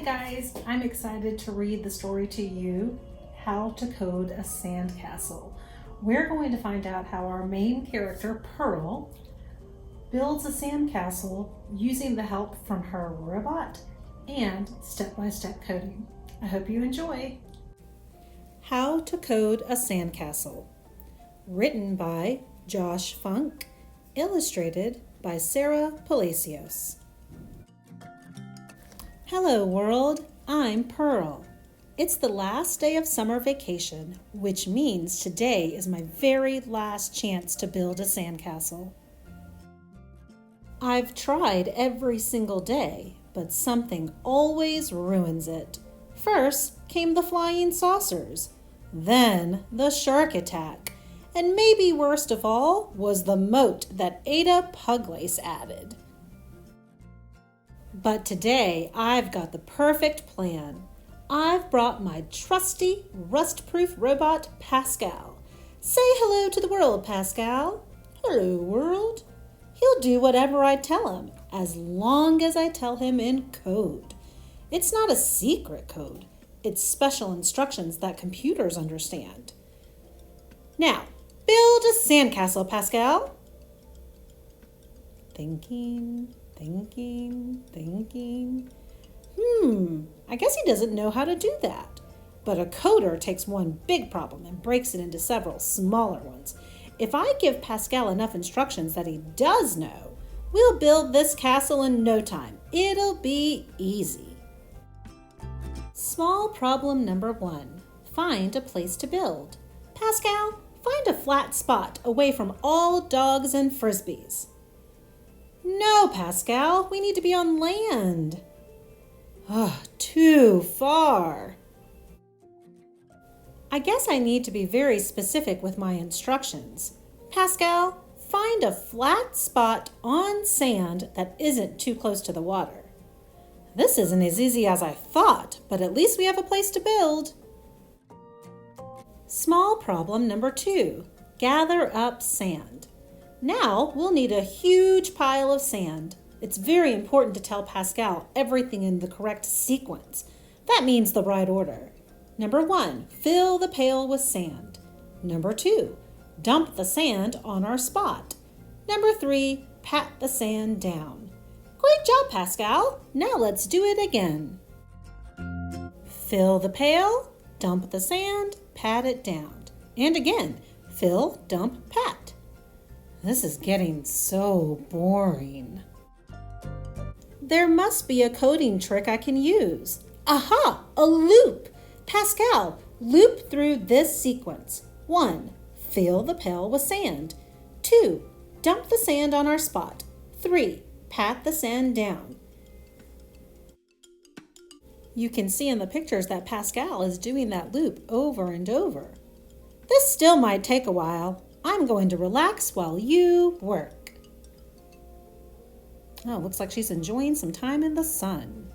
guys, I'm excited to read the story to you, How to Code a Sandcastle. We're going to find out how our main character, Pearl, builds a sandcastle using the help from her robot and step-by-step coding. I hope you enjoy. How to Code a Sandcastle. Written by Josh Funk, illustrated by Sarah Palacios. Hello world, I'm Pearl. It's the last day of summer vacation, which means today is my very last chance to build a sandcastle. I've tried every single day, but something always ruins it. First came the flying saucers, then the shark attack, and maybe worst of all was the moat that Ada Puglace added. But today, I've got the perfect plan. I've brought my trusty, rust-proof robot, Pascal. Say hello to the world, Pascal. Hello, world. He'll do whatever I tell him, as long as I tell him in code. It's not a secret code. It's special instructions that computers understand. Now, build a sandcastle, Pascal. Thinking. I guess he doesn't know how to do that. But a coder takes one big problem and breaks it into several smaller ones. If I give Pascal enough instructions that he does know, we'll build this castle in no time. It'll be easy. Small problem number 1. Find a place to build. Pascal, find a flat spot away from all dogs and frisbees. No, Pascal, we need to be on land. Too far. I guess I need to be very specific with my instructions. Pascal, find a flat spot on sand that isn't too close to the water. This isn't as easy as I thought, but at least we have a place to build. Small problem number 2. Gather up sand. Now we'll need a huge pile of sand. It's very important to tell Pascal everything in the correct sequence. That means the right order. Number 1, fill the pail with sand. Number 2, dump the sand on our spot. Number 3, pat the sand down. Great job, Pascal. Now let's do it again. Fill the pail, dump the sand, pat it down. And again, fill, dump, pat. This is getting so boring. There must be a coding trick I can use. Aha! A loop! Pascal, loop through this sequence. 1. Fill the pail with sand. 2. Dump the sand on our spot. 3. Pat the sand down. You can see in the pictures that Pascal is doing that loop over and over. This still might take a while. I'm going to relax while you work. Oh, looks like she's enjoying some time in the sun.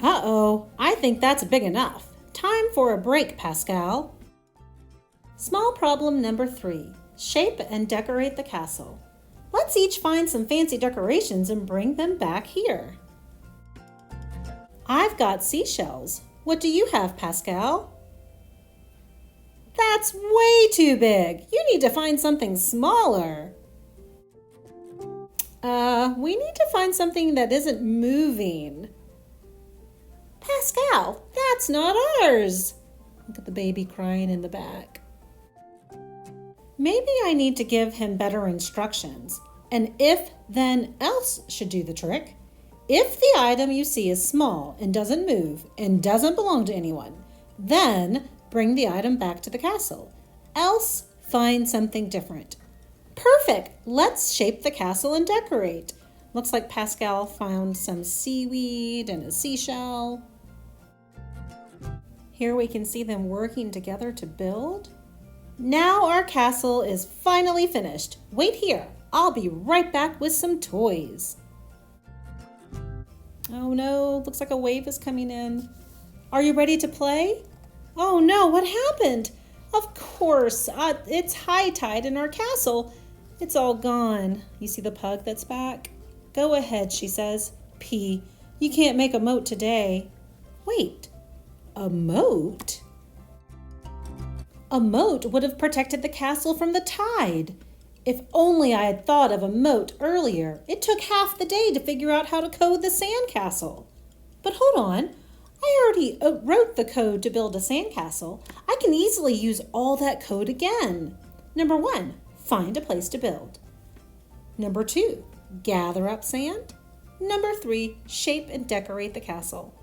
Uh-oh, I think that's big enough. Time for a break, Pascal. Small problem number 3. Shape and decorate the castle. Let's each find some fancy decorations and bring them back here. I've got seashells. What do you have, Pascal? That's way too big. You need to find something smaller. We need to find something that isn't moving. Pascal, that's not ours. Look at the baby crying in the back. Maybe I need to give him better instructions. An if, then, else should do the trick. If the item you see is small and doesn't move and doesn't belong to anyone, then bring the item back to the castle. Else, find something different. Perfect! Let's shape the castle and decorate. Looks like Pascal found some seaweed and a seashell. Here we can see them working together to build. Now our castle is finally finished. Wait here. I'll be right back with some toys. Oh no, looks like a wave is coming in. Are you ready to play? Oh no, what happened? Of course, it's high tide in our castle. It's all gone. You see the pug that's back? Go ahead, she says. P. You can't make a moat today. Wait, a moat? A moat would have protected the castle from the tide. If only I had thought of a moat earlier. It took half the day to figure out how to code the sandcastle. But hold on, I already wrote the code to build a sandcastle. I can easily use all that code again. Number 1, find a place to build. Number 2, gather up sand. Number 3, shape and decorate the castle.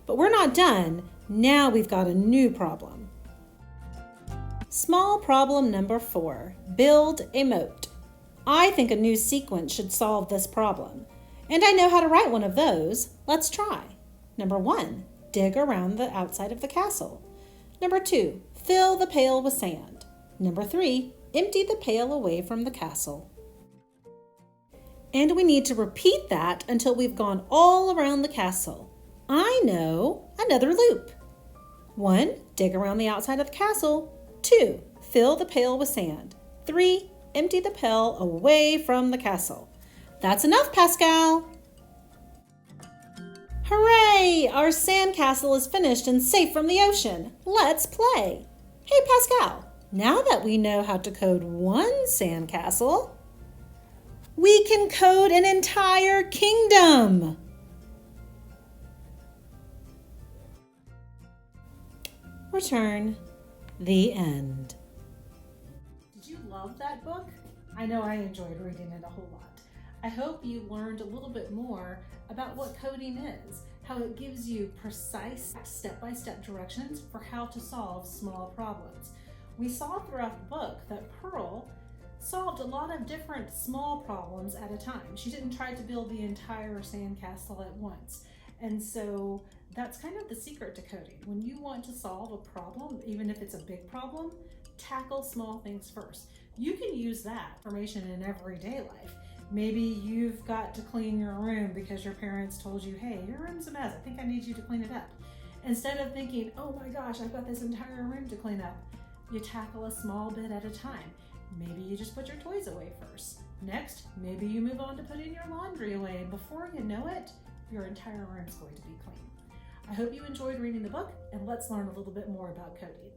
But we're not done. Now we've got a new problem. Small problem number 4, build a moat. I think a new sequence should solve this problem. And I know how to write one of those. Let's try. Number 1, dig around the outside of the castle. Number 2, fill the pail with sand. Number 3, empty the pail away from the castle. And we need to repeat that until we've gone all around the castle. I know another loop. 1, dig around the outside of the castle. 2, fill the pail with sand. 3, empty the pail away from the castle. That's enough, Pascal. Hooray! Our sandcastle is finished and safe from the ocean. Let's play. Hey, Pascal, now that we know how to code one sandcastle, we can code an entire kingdom. Return. The end. Did you love that book? I know I enjoyed reading it a whole lot. I hope you learned a little bit more about what coding is, how it gives you precise step-by-step directions for how to solve small problems. We saw throughout the book that Pearl solved a lot of different small problems at a time. She didn't try to build the entire sandcastle at once. And so that's kind of the secret to coding. When you want to solve a problem, even if it's a big problem, tackle small things first. You can use that information in everyday life. Maybe you've got to clean your room because your parents told you, hey, your room's a mess. I think I need you to clean it up. Instead of thinking, oh my gosh, I've got this entire room to clean up, you tackle a small bit at a time. Maybe you just put your toys away first. Next, maybe you move on to putting your laundry away, and before you know it, your entire room's going to be clean. I hope you enjoyed reading the book, and let's learn a little bit more about coding.